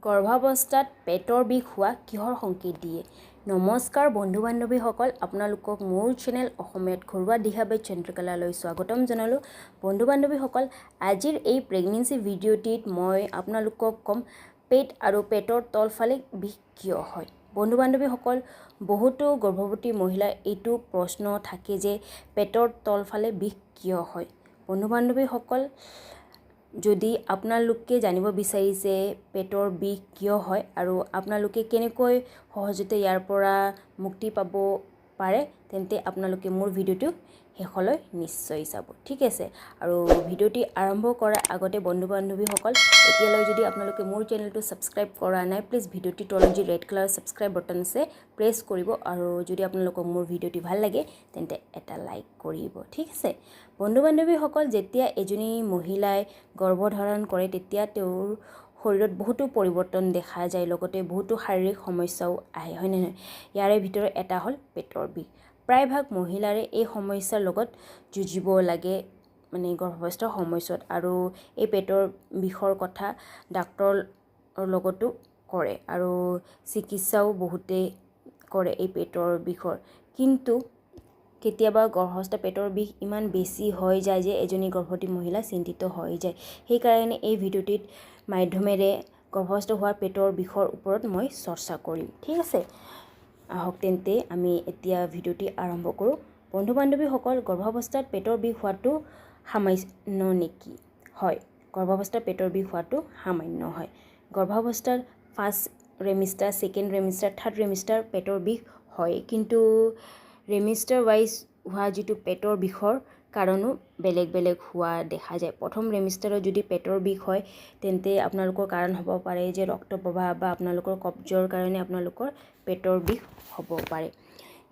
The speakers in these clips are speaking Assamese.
গৰ্ভাৱস্থাত পেটৰ বিষ হোৱা কিহৰ সংকেত দিয়ে? নমস্কাৰ বন্ধু বান্ধৱীসকল, আপোনালোকক মোৰ চেনেল অসমীয়াত ঘৰুৱা দিহাবাই চন্দ্ৰকলালৈ স্বাগতম জনালোঁ। বন্ধু বান্ধৱীসকল, আজিৰ এই প্ৰেগনেন্সি ভিডিঅ'টিত মই আপোনালোকক ক'ম পেট আৰু পেটৰ তলফালে বিষ কিয় হয়। বন্ধু বান্ধৱীসকল, বহুতো গৰ্ভৱতী মহিলাৰ এইটো প্ৰশ্ন থাকে যে পেটৰ তলফালে বিষ কিয় হয়। বন্ধু বান্ধৱীসকল, যদি আপোনালোকে জানিব বিচাৰিছে পেটৰ বিষ কিয় হয় আৰু আপোনালোকে কেনেকৈ সহজতে ইয়াৰ পৰা মুক্তি পাব পাৰে, তেন্তে আপোনালোকে মোৰ ভিডিঅ'টো শেষলৈ নিশ্চয় চাব, ঠিক আছে। আৰু ভিডিঅ'টি আৰম্ভ কৰাৰ আগতে বন্ধু বান্ধৱীসকল, এতিয়ালৈ যদি আপোনালোকে মোৰ চেনেলটো ছাবস্ক্ৰাইব কৰা নাই, প্লিজ ভিডিঅ'টি তলত যি ৰেড কালাৰ ছাবস্ক্ৰাইব বাটন আছে প্ৰেছ কৰিব। আৰু যদি আপোনালোকক মোৰ ভিডিঅ'টি ভাল লাগে তেন্তে এটা লাইক কৰিব, ঠিক আছে। বন্ধু বান্ধৱীসকল, যেতিয়া এজনী মহিলাই গৰ্ভধাৰণ কৰে তেতিয়া তেওঁৰ শৰীৰত বহুতো পৰিৱৰ্তন দেখা যায়, লগতে বহুতো শাৰীৰিক সমস্যাও আহে, হয় নে নহয়? ইয়াৰে ভিতৰত এটা হ'ল পেটৰ বিষ। প্ৰায়ভাগ মহিলাৰে এই সমস্যাৰ লগত যুঁজিব লাগে গৰ্ভাৱস্থাৰ সময়ছোৱাত, আৰু এই পেটৰ বিষৰ কথা ডাক্তৰৰ লগতো কৰে আৰু চিকিৎসাও বহুতেই কৰে এই পেটৰ বিষৰ। কিন্তু কেতিয়াবা গৰ্ভাৱস্থাত পেটৰ বিষ ইমান বেছি হৈ যায় যে এজনী গৰ্ভৱতী মহিলা চিন্তিত হৈ যায়। সেইকাৰণে এই ভিডিঅ'টিত মাধ্যমেৰে গৰ্ভাৱস্থা হোৱা পেটৰ বিষৰ ওপৰত মই চৰ্চা কৰিম, ঠিক আছে। আহক তেন্তে আমি এতিয়া ভিডিঅ'টি আৰম্ভ কৰোঁ। বন্ধু বান্ধৱীসকল, গৰ্ভাৱস্থাত পেটৰ বিষ হোৱাটো সামান্য নেকি? হয়, গৰ্ভাৱস্থাত পেটৰ বিষ হোৱাটো সামান্য হয়। গৰ্ভাৱস্থাৰ ফাৰ্ষ্ট ৰেমিষ্টাৰ, ছেকেণ্ড ৰেমিষ্টাৰ, থাৰ্ড ৰেমিষ্টাৰ পেটৰ বিষ হয়, কিন্তু ৰেমিষ্টাৰ ৱাইজ হোৱা যিটো পেটৰ বিষৰ কাৰণো বেলেগ বেলেগ হোৱা দেখা যায়। প্ৰথম ৰেমিষ্টাৰত যদি পেটৰ বিষ হয় তেন্তে আপোনালোকৰ কাৰণ হ'ব পাৰে যে ৰক্ত প্ৰবাহ বা আপোনালোকৰ কব্জৰ কাৰণে আপোনালোকৰ পেটৰ বিষ হ'ব পাৰে।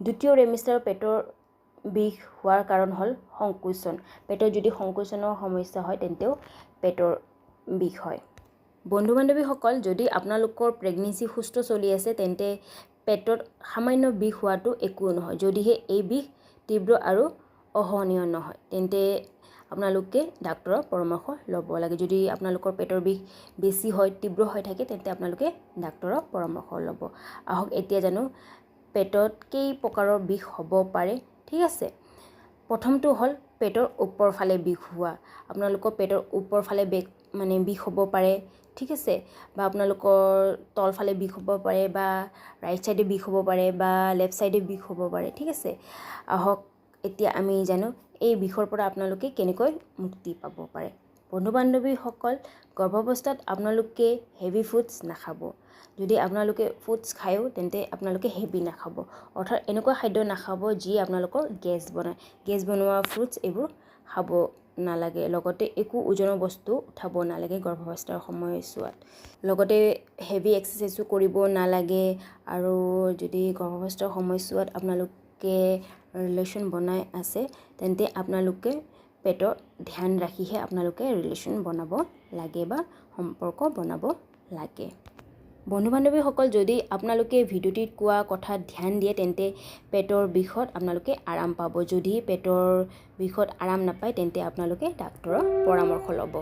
দ্বিতীয় ৰেমিষ্টাৰত পেটৰ বিষ হোৱাৰ কাৰণ হ'ল সংকোচন। পেটৰ যদি সংকোচনৰ সমস্যা হয় তেন্তেও পেটৰ বিষ হয়। বন্ধু বান্ধৱীসকল, যদি আপোনালোকৰ প্ৰেগনেন্সি সুস্থ চলি আছে তেন্তে পেটত সামান্য বিষ হোৱাটো একো নহয়। যদিহে এই বিষ তীব্ৰ আৰু অসহনীয় নহয় তেন্তে আপোনালোকে ডাক্তৰৰ পৰামৰ্শ ল'ব লাগে। যদি আপোনালোকৰ পেটৰ বিষ বেছি হয়, তীব্ৰ হৈ থাকে, তেন্তে আপোনালোকে ডাক্তৰৰ পৰামৰ্শ ল'ব। আহক এতিয়া জানো পেটত কেই প্ৰকাৰৰ বিষ হ'ব পাৰে, ঠিক আছে। প্ৰথমটো হ'ল পেটৰ ওপৰ ফালে বিষ হোৱা। আপোনালোকৰ পেটৰ ওপৰ ফালে বিষ হ'ব পাৰে, ঠিক আছে, বা আপোনালোকৰ তলফালে বিষ হ'ব পাৰে, বা ৰাইট ছাইডে বিষ হ'ব পাৰে, বা লেফ্ট ছাইডে বিষ হ'ব পাৰে, ঠিক আছে। আহক এতিয়া আমি জানো এই বিষৰ পৰা আপোনালোকে কেনেকৈ মুক্তি পাব পাৰে। বন্ধু বান্ধৱীসকল, গৰ্ভাৱস্থাত আপোনালোকে হেভি ফুডছ নাখাব। যদি আপোনালোকে ফুডছ খায়ো তেন্তে আপোনালোকে হেভি নাখাব, অৰ্থাৎ এনেকুৱা খাদ্য নাখাব যি আপোনালোকৰ গেছ বনায়। গেছ বনোৱা ফ্ৰুটছ এইবোৰ খাব নালাগে। লগতে একো ওজনৰ বস্তু উঠাব নালাগে গৰ্ভাৱস্থাৰ সময়ছোৱাত। লগতে হেভি এক্সাৰচাইজো কৰিব নালাগে। আৰু যদি গৰ্ভাৱস্থাৰ সময়ছোৱাত আপোনালোকে ৰিলেশ্যন বনাই আছে তেন্তে আপোনালোকে পেটৰ ধ্যান ৰাখিহে আপোনালোকে ৰিলেশ্যন বনাব লাগে বা সম্পৰ্ক বনাব লাগে। বন্ধু বান্ধৱীসকল, যদি আপোনালোকে ভিডিঅ'টিত কোৱা কথাত ধ্যান দিয়ে তেন্তে পেটৰ বিষত আপোনালোকে আৰাম পাব। যদি পেটৰ বিষত আৰাম নাপায় তেন্তে আপোনালোকে ডাক্তৰৰ পৰামৰ্শ ল'ব।